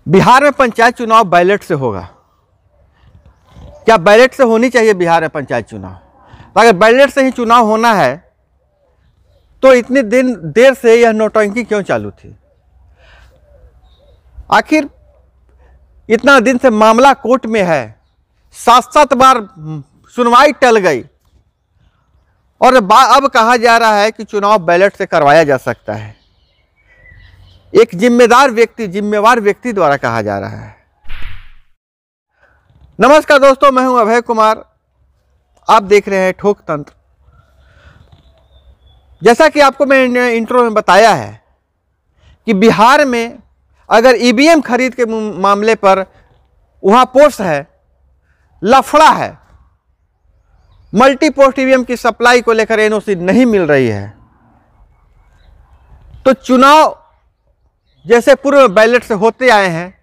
बिहार में पंचायत चुनाव बैलेट से होगा। क्या बैलेट से होनी चाहिए बिहार में पंचायत चुनाव? तो अगर बैलेट से ही चुनाव होना है तो इतनी देर से यह नौटंकी क्यों चालू थी? आखिर इतना दिन से मामला कोर्ट में है, 7-7 बार सुनवाई टल गई और अब कहा जा रहा है कि चुनाव बैलेट से करवाया जा सकता है। एक जिम्मेवार व्यक्ति द्वारा कहा जा रहा है। नमस्कार दोस्तों, मैं हूं अभय कुमार। आप देख रहे हैं ठोक तंत्र। जैसा कि आपको मैं इंट्रो में बताया है कि बिहार में अगर ईवीएम खरीद के मामले पर वहां पोस्ट है, लफड़ा है, मल्टी पोस्ट ईवीएम की सप्लाई को लेकर एनओसी नहीं मिल रही है, तो चुनाव जैसे पूर्व बैलेट से होते आए हैं,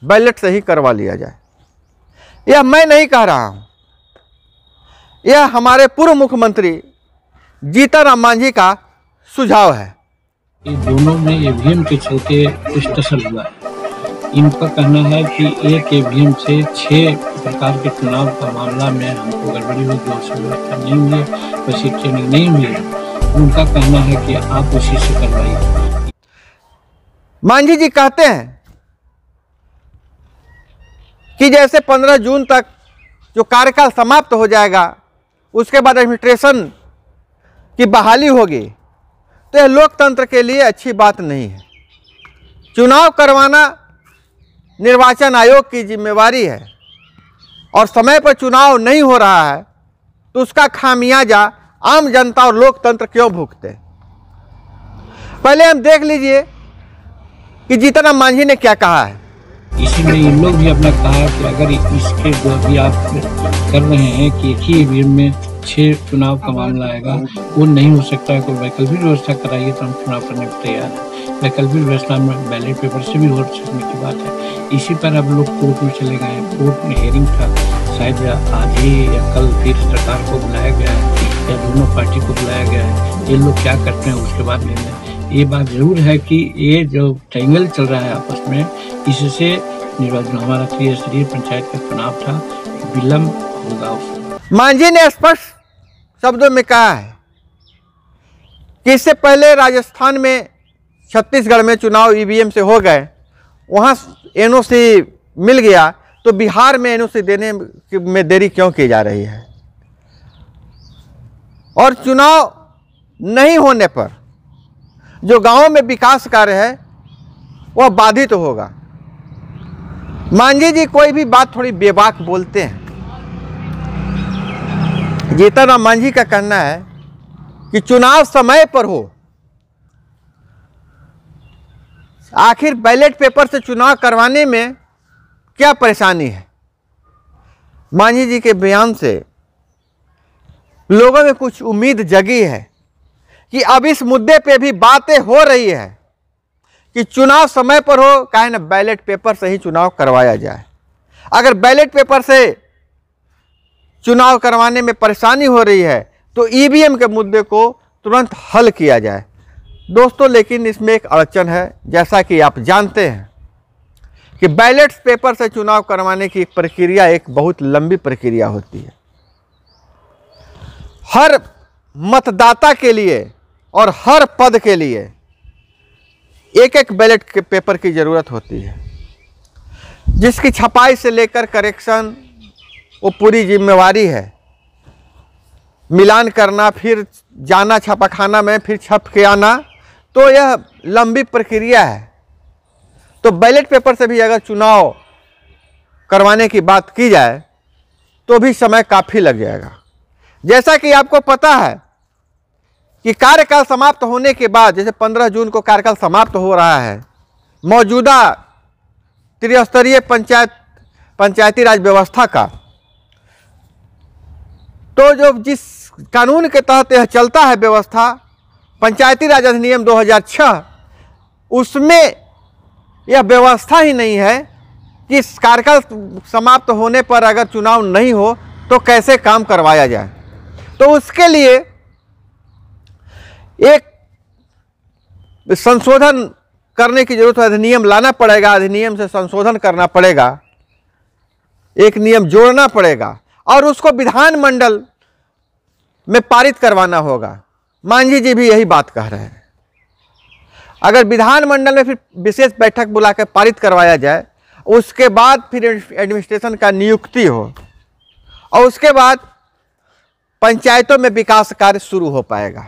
बैलेट से ही करवा लिया जाए। यह मैं नहीं कह रहा हूं, यह हमारे पूर्व मुख्यमंत्री जीतनराम मांझी का सुझाव है। ये दोनों में ईवीएम के चलते डिस्कशन हुआ है। इनका कहना है कि एक ईवीएम से 6 प्रकार के चुनाव का मामला में हमको गड़बड़ी हुई, व्यवस्था नहीं हुई, वैसी ट्रेनिंग नहीं हुई है। उनका कहना है कि आप उसी से करवाइए। मांझी जी कहते हैं कि जैसे 15 जून तक जो कार्यकाल समाप्त हो जाएगा, उसके बाद एडमिनिस्ट्रेशन की बहाली होगी, तो यह लोकतंत्र के लिए अच्छी बात नहीं है। चुनाव करवाना निर्वाचन आयोग की जिम्मेवारी है और समय पर चुनाव नहीं हो रहा है तो उसका खामियाजा आम जनता और लोकतंत्र क्यों भुगते? पहले हम देख लीजिए कि जीतनराम मांझी ने क्या कहा है। इसी में इन लोग भी अपना कहा है कि अगर इसके जो अभी आप कर रहे हैं कि एक ही ईवीएम में 6 चुनाव का मामला आएगा, वो नहीं हो सकता है। कोई वैकल्पिक व्यवस्था कराइए तो हम चुनाव करने को तैयार हैं। वैकल्पिक व्यवस्था में बैलेट पेपर से भी हो सकने की बात है। इसी पर अब लोग कोर्ट में चले गए। कोर्ट में हेयरिंग था, शायद आज ही या कल फिर सरकार को बुलाया गया है या दोनों पार्टी को बुलाया गया है। ये लोग क्या करते हैं उसके बाद निर्णय। ये बात जरूर है कि ये जो ट्रायंगल चल रहा है आपस में, इससे निर्वाचन हमारा त्रिस्तरीय पंचायत का चुनाव था, विलम्ब होगा। मांझी ने स्पष्ट शब्दों में कहा है कि इससे पहले राजस्थान में, छत्तीसगढ़ में चुनाव ईवीएम से हो गए, वहां एनओसी मिल गया, तो बिहार में एनओसी देने में देरी क्यों की जा रही है? और चुनाव नहीं होने पर जो गांवों में विकास कार्य है वह बाधित होगा। मांझी जी कोई भी बात थोड़ी बेबाक बोलते हैं। जीतनराम मांझी का कहना है कि चुनाव समय पर हो। आखिर बैलेट पेपर से चुनाव करवाने में क्या परेशानी है? मांझी जी के बयान से लोगों में कुछ उम्मीद जगी है कि अब इस मुद्दे पे भी बातें हो रही है कि चुनाव समय पर हो, काहे न बैलेट पेपर से ही चुनाव करवाया जाए। अगर बैलेट पेपर से चुनाव करवाने में परेशानी हो रही है तो ईवीएम के मुद्दे को तुरंत हल किया जाए। दोस्तों, लेकिन इसमें एक अड़चन है। जैसा कि आप जानते हैं कि बैलेट पेपर से चुनाव करवाने की प्रक्रिया एक बहुत लंबी प्रक्रिया होती है। हर मतदाता के लिए और हर पद के लिए एक बैलेट के पेपर की ज़रूरत होती है, जिसकी छपाई से लेकर करेक्शन वो पूरी जिम्मेवारी है। मिलान करना, फिर जाना छापाखाना में, फिर छप के आना, तो यह लंबी प्रक्रिया है। तो बैलेट पेपर से भी अगर चुनाव करवाने की बात की जाए तो भी समय काफ़ी लग जाएगा। जैसा कि आपको पता है कि कार्यकाल समाप्त होने के बाद, जैसे 15 जून को कार्यकाल समाप्त हो रहा है, मौजूदा त्रिस्तरीय पंचायती राज व्यवस्था का, तो जो जिस कानून के तहत यह चलता है व्यवस्था, पंचायती राज अधिनियम 2006, उसमें यह व्यवस्था ही नहीं है कि कार्यकाल समाप्त होने पर अगर चुनाव नहीं हो तो कैसे काम करवाया जाए। तो उसके लिए एक संशोधन करने की जरूरत है, अधिनियम लाना पड़ेगा, अधिनियम से संशोधन करना पड़ेगा, एक नियम जोड़ना पड़ेगा और उसको विधानमंडल में पारित करवाना होगा। मांझी जी भी यही बात कह रहे हैं। अगर विधानमंडल में फिर विशेष बैठक बुला कर पारित करवाया जाए, उसके बाद फिर एडमिनिस्ट्रेशन का नियुक्ति हो और उसके बाद पंचायतों में विकास कार्य शुरू हो पाएगा।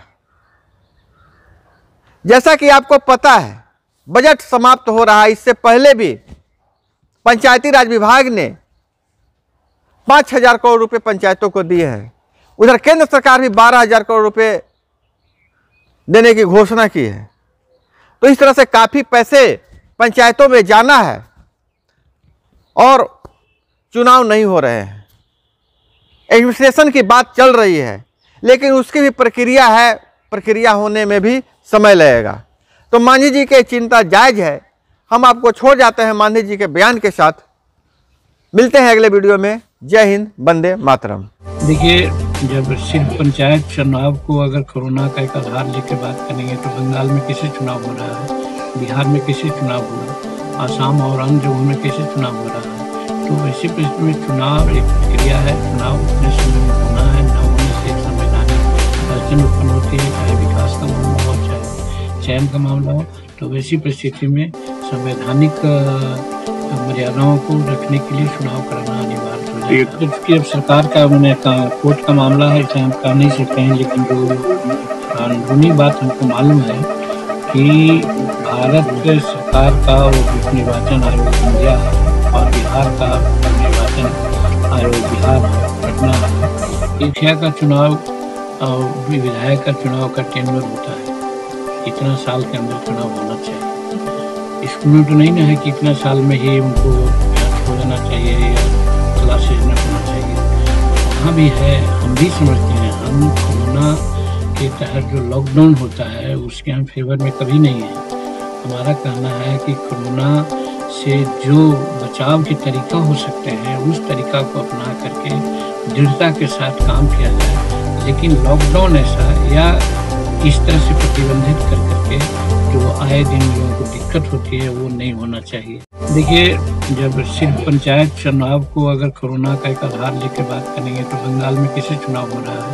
जैसा कि आपको पता है, बजट समाप्त हो रहा है, इससे पहले भी पंचायती राज विभाग ने 5,000 करोड़ रुपए पंचायतों को दिए हैं। उधर केंद्र सरकार भी 12,000 करोड़ रुपए देने की घोषणा की है। तो इस तरह से काफी पैसे पंचायतों में जाना है और चुनाव नहीं हो रहे हैं। एडमिनिस्ट्रेशन की बात चल रही है, लेकिन उसकी भी प्रक्रिया है, प्रक्रिया होने में भी समय लगेगा। तो मांझी जी की चिंता जायज है। हम आपको छोड़ जाते हैं मांझी जी के बयान के साथ। मिलते हैं अगले वीडियो में। जय हिंद, वंदे मातरम। देखिए, जब सिर्फ पंचायत चुनाव को अगर कोरोना का एक आधार लेकर बात करेंगे तो बंगाल में कैसे चुनाव हो रहा है, बिहार में कैसे चुनाव हो रहा है, आसाम और अन्य जगहों में कैसे चुनाव हो रहा है। तो ऐसी परिस्थिति में चुनाव एक प्रक्रिया है, चुनाव अपने समय में होना है, न होने से एक संवैधानिक अड़चन उत्पन्न होती है, चाहे विकास का मामला हो चाहे चयन का मामला हो। तो वैसी परिस्थिति में संवैधानिक मर्यादाओं को रखने के लिए चुनाव कराना अनिवार्य हो जाएगा। क्योंकि अब सरकार का कोर्ट का मामला है, इसे हम कह नहीं सकते हैं, लेकिन जो कानूनी बात हमको मालूम है कि भारत सरकार का वो निर्वाचन आयोग इंडिया है और बिहार का निर्वाचन आयोग बिहार पटना है। मुखिया का चुनाव और विधायक का चुनाव का टेंडर होता है, इतना साल के अंदर चुनाव होना चाहिए। इसमें तो नहीं ना है कि इतना साल में ही उनको छोड़ देना चाहिए या क्लासेज न होना चाहिए। वहाँ भी है, हम भी समझते हैं। हम कोरोना के तहत जो लॉकडाउन होता है उसके हम फेवर में कभी नहीं है। हमारा कहना है कि कोरोना से जो बचाव के तरीका हो सकते हैं उस तरीका को अपना करके दृढ़ता के साथ काम किया जाए, लेकिन लॉकडाउन ऐसा या इस तरह से प्रतिबंधित कर करके जो आए दिन लोगों को दिक्कत होती है वो नहीं होना चाहिए। देखिए, जब सिर्फ पंचायत चुनाव को अगर कोरोना का एक आधार लेकर बात करेंगे तो बंगाल में कैसे चुनाव हो रहा है,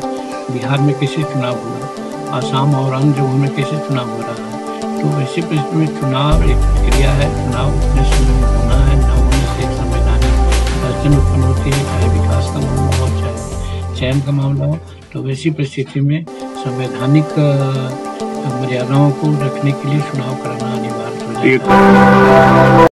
बिहार में कैसे चुनाव हो रहा है, आसाम और अन्य जगहों में कैसे चुनाव हो रहा है। तो ऐसी परिस्थिति में चुनाव एक प्रक्रिया है, चुनाव अपने समय में होना है, न होने से एक संवैधानिक अड़चन उत्पन्न होती है, चाहे विकास का मामला हो चाहे चयन का मामला हो। तो वैसी परिस्थिति में संवैधानिक मर्यादाओं को रखने के लिए चुनाव कराना अनिवार्य हो जाएगा।